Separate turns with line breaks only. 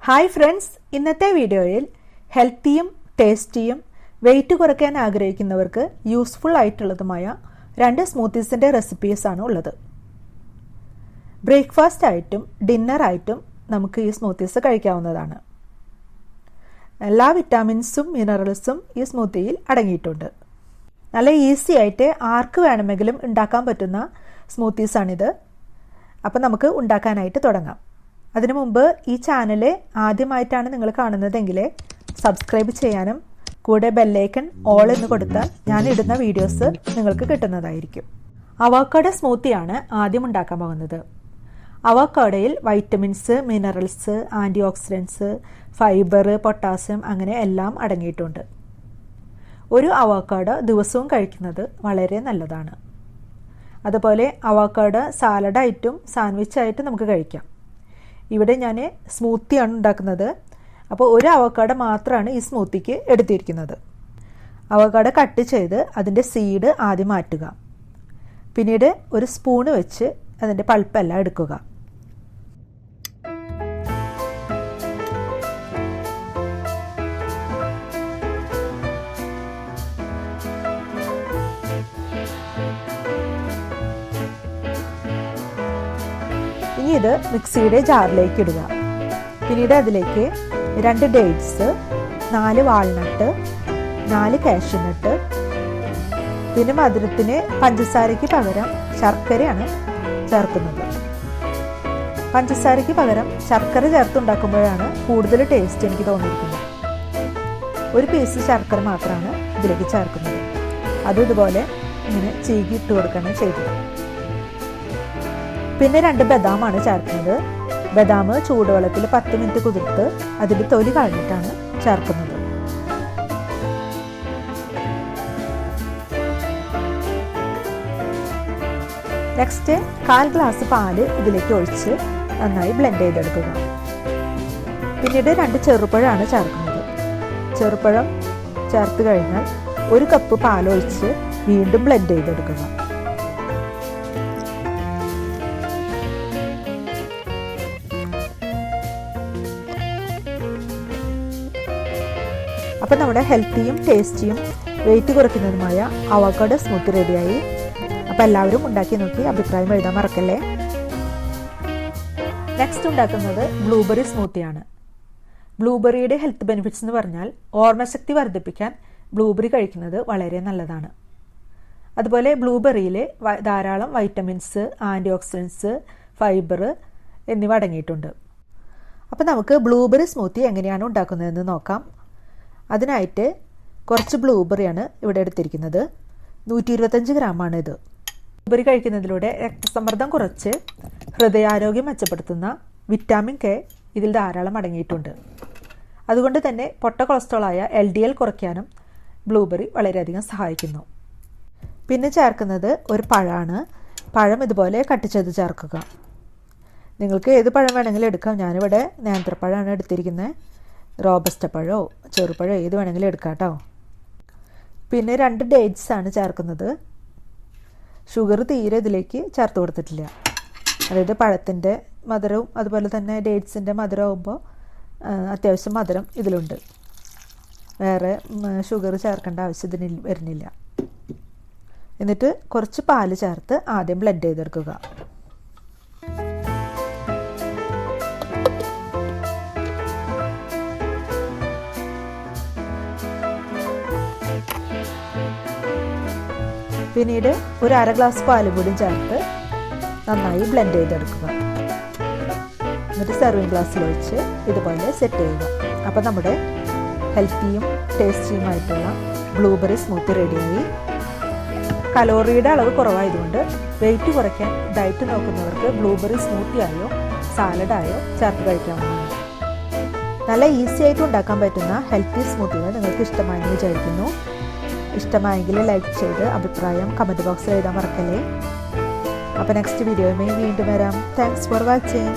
Hi friends, ഇന്നത്തെ വീഡിയോയിൽ ഹെൽത്തിയും ടേസ്റ്റിയും wait കുറയ്ക്കാൻ ആഗ്രഹിക്കുന്നവർക്ക് യൂസ്ഫുൾ ആയിട്ടുള്ളതുമായ 2 സ്മൂത്തീസിൻ്റെ റെസിപ്പീസാണ് ഉള്ളത്. ബ്രേക്ക്ഫാസ്റ്റ് ആയിട്ടും ഡിന്നറായിട്ടും നമുക്ക് ഈ സ്മൂത്തീസ് കഴിക്കാവുന്നതാണ്. എല്ലാ വിറ്റാമിൻസും മിനറൽസും ഈ സ്മൂത്തിയിൽ അടങ്ങിയിട്ടുണ്ട്. നല്ല ഈസി ആയിട്ട് ആർക്ക് വേണമെങ്കിലും ഉണ്ടാക്കാൻ പറ്റുന്ന സ്മൂത്തീസാണിത്. അപ്പോൾ നമുക്ക് ഉണ്ടാക്കാനായിട്ട് തുടങ്ങാം. അതിനു മുമ്പ് ഈ ചാനൽ ആദ്യമായിട്ടാണ് നിങ്ങൾ കാണുന്നതെങ്കിൽ സബ്സ്ക്രൈബ് ചെയ്യാനും കൂടെ ബെല്ലൈക്കൺ ഓൾ എന്ന് കൊടുത്താൽ ഞാൻ ഇടുന്ന വീഡിയോസ് നിങ്ങൾക്ക് കിട്ടുന്നതായിരിക്കും. അവോക്കാഡോ സ്മൂത്തിയാണ് ആദ്യം ഉണ്ടാക്കാൻ പോകുന്നത്. അവോക്കാഡോയിൽ vitamins, minerals, antioxidants, fibre, potassium അങ്ങനെ എല്ലാം അടങ്ങിയിട്ടുണ്ട്. ഒരു അവോക്കാഡോ ദിവസവും കഴിക്കുന്നത് വളരെ നല്ലതാണ്. അതുപോലെ അവോക്കാഡോ സാലഡായിട്ടും സാൻഡ്വിച്ചായിട്ടും നമുക്ക് കഴിക്കാം. ഇവിടെ ഞാൻ സ്മൂത്തിയാണ് ഉണ്ടാക്കുന്നത്. അപ്പോൾ ഒരു അവോക്കാഡോ മാത്രമാണ് ഈ സ്മൂത്തിക്ക് എടുത്തിരിക്കുന്നത്. അവോക്കാഡോ കട്ട് ചെയ്ത് അതിൻ്റെ സീഡ് ആദ്യം മാറ്റുക. പിന്നീട് ഒരു സ്പൂണ് വെച്ച് അതിൻ്റെ പൾപ്പെല്ലാം എടുക്കുക. ഇനി ഇത് മിക്സിയുടെ ജാറിലേക്ക് ഇടുക. പിന്നീട് അതിലേക്ക് 2 ഡേറ്റ്സ്, 4 വാൾനട്ട്, 4 കാഷ്യൂനട്ട്, പിന്നെ മധുരത്തിന് പഞ്ചസാരയ്ക്ക് പകരം ശർക്കരയാണ് ചേർക്കുന്നത്. പഞ്ചസാരയ്ക്ക് പകരം ശർക്കര ചേർത്തുണ്ടാക്കുമ്പോഴാണ് കൂടുതൽ ടേസ്റ്റ് എനിക്ക് തോന്നിയിരിക്കുന്നത്. ഒരു പീസ് ശർക്കര മാത്രമാണ് ഇതിലേക്ക് ചേർക്കുന്നത്. അതും ഇതുപോലെ ഇങ്ങനെ ചീകി ഇട്ട് കൊടുക്കുകയാണ് ചെയ്തത്. പിന്നെ 2 ബദാമാണ് ചേർക്കുന്നത്. ബദാം ചൂടുവെള്ളത്തിൽ 10 മിനിറ്റ് കുതിർത്ത് അതിൻ്റെ തൊലി കളഞ്ഞിട്ടാണ് ചേർക്കുന്നത്. നെക്സ്റ്റ് 1/4 ഗ്ലാസ് പാല് ഇതിലേക്ക് ഒഴിച്ച് നന്നായി ബ്ലെൻഡ് ചെയ്തെടുക്കുക. പിന്നീട് 2 ചെറുപഴമാണ് ചേർക്കുന്നത്. ചെറുപഴം ചേർത്ത് കഴിഞ്ഞാൽ 1 കപ്പ് പാലൊഴിച്ച് വീണ്ടും ബ്ലെൻഡ് ചെയ്തെടുക്കുക. അപ്പം നമ്മുടെ ഹെൽത്തിയും ടേസ്റ്റിയും വെയിറ്റ് കുറയ്ക്കുന്നതുമായ അവോക്കാഡോ സ്മൂത്തി റെഡിയായി. അപ്പോൾ എല്ലാവരും ഉണ്ടാക്കി നോക്കി അഭിപ്രായം എഴുതാൻ മറക്കല്ലേ. നെക്സ്റ്റ് ഉണ്ടാക്കുന്നത് ബ്ലൂബെറി സ്മൂത്തിയാണ്. ബ്ലൂബെറിയുടെ ഹെൽത്ത് ബെനിഫിറ്റ്സ് എന്ന് പറഞ്ഞാൽ ഓർമ്മശക്തി വർദ്ധിപ്പിക്കാൻ ബ്ലൂബെറി കഴിക്കുന്നത് വളരെ നല്ലതാണ്. അതുപോലെ ബ്ലൂബെറിയിൽ ധാരാളം വൈറ്റമിൻസ്, ആൻറ്റി ഓക്സിഡൻസ്, ഫൈബർ എന്നിവ അടങ്ങിയിട്ടുണ്ട്. അപ്പോൾ നമുക്ക് ബ്ലൂബെറി സ്മൂത്തി എങ്ങനെയാണ് ഉണ്ടാക്കുന്നതെന്ന് നോക്കാം. അതിനായിട്ട് കുറച്ച് ബ്ലൂബെറിയാണ് ഇവിടെ എടുത്തിരിക്കുന്നത്. 125 ഗ്രാമാണ് ഇത്. ബ്ലൂബെറി കഴിക്കുന്നതിലൂടെ രക്തസമ്മർദ്ദം കുറച്ച് ഹൃദയാരോഗ്യം മെച്ചപ്പെടുത്തുന്ന വിറ്റാമിൻ കെ ഇതിൽ ധാരാളം അടങ്ങിയിട്ടുണ്ട്. അതുകൊണ്ട് തന്നെ പൊട്ട കൊളസ്ട്രോളായ LDL കുറയ്ക്കാനും ബ്ലൂബെറി വളരെയധികം സഹായിക്കുന്നു. പിന്നെ ചേർക്കുന്നത് ഒരു പഴമാണ്. പഴം ഇതുപോലെ കട്ട് ചെയ്ത് ചേർക്കുക. നിങ്ങൾക്ക് ഏത് പഴം വേണമെങ്കിലും എടുക്കാം. ഞാനിവിടെ നേന്ത്രപ്പഴമാണ് എടുത്തിരിക്കുന്നത്. റോബസ്റ്റ പഴമോ ചെറുപഴമോ ഏത് വേണമെങ്കിലും എടുക്കാം കേട്ടോ. പിന്നെ 2 ഡേറ്റ്സ് ആണ് ചേർക്കുന്നത്. ഷുഗർ തീരെ ഇതിലേക്ക് ചേർത്ത് കൊടുത്തിട്ടില്ല. അതായത് പഴത്തിൻ്റെ മധുരവും അതുപോലെ തന്നെ ഡേറ്റ്സിൻ്റെ മധുരമാകുമ്പോൾ അത്യാവശ്യം മധുരം ഇതിലുണ്ട്. വേറെ ഷുഗർ ചേർക്കേണ്ട ആവശ്യം വരുന്നില്ല. എന്നിട്ട് കുറച്ച് പാല് ചേർത്ത് ആദ്യം ബ്ലെൻഡ് ചെയ്തെടുക്കുക. പിന്നീട് ഒരു 1/2 ഗ്ലാസ് പാലും കൂടി ചേർത്ത് നന്നായി ബ്ലെൻഡ് ചെയ്തെടുക്കുക. എന്നിട്ട് സെർവിങ് ഗ്ലാസ്സിൽ ഒഴിച്ച് ഇതുപോലെ സെറ്റ് ചെയ്യുക. അപ്പോൾ നമ്മുടെ ഹെൽത്തിയും ടേസ്റ്റിയുമായിട്ടുള്ള ബ്ലൂബെറി സ്മൂത്തി റെഡിയായി. കലോറിയുടെ അളവ് കുറവായതുകൊണ്ട് വെയിറ്റ് കുറയ്ക്കാൻ ഡയറ്റ് നോക്കുന്നവർക്ക് ബ്ലൂബെറി സ്മൂത്തിയായോ സാലഡായോ ചേർത്ത് കഴിക്കാവുന്നതാണ്. നല്ല ഈസി ആയിട്ട് ഉണ്ടാക്കാൻ പറ്റുന്ന ഹെൽത്തി സ്മൂത്തികൾ നിങ്ങൾക്ക് ഇഷ്ടമായെന്ന് വിചാരിക്കുന്നു. ഇഷ്ടമായെങ്കിൽ ലൈക്ക് ചെയ്ത് അഭിപ്രായം കമൻറ്റ് ബോക്സിൽ എഴുതാൻ മറക്കല്ലേ. അപ്പോൾ നെക്സ്റ്റ് വീഡിയോയുമായി വീണ്ടും വരാം. Thanks for watching.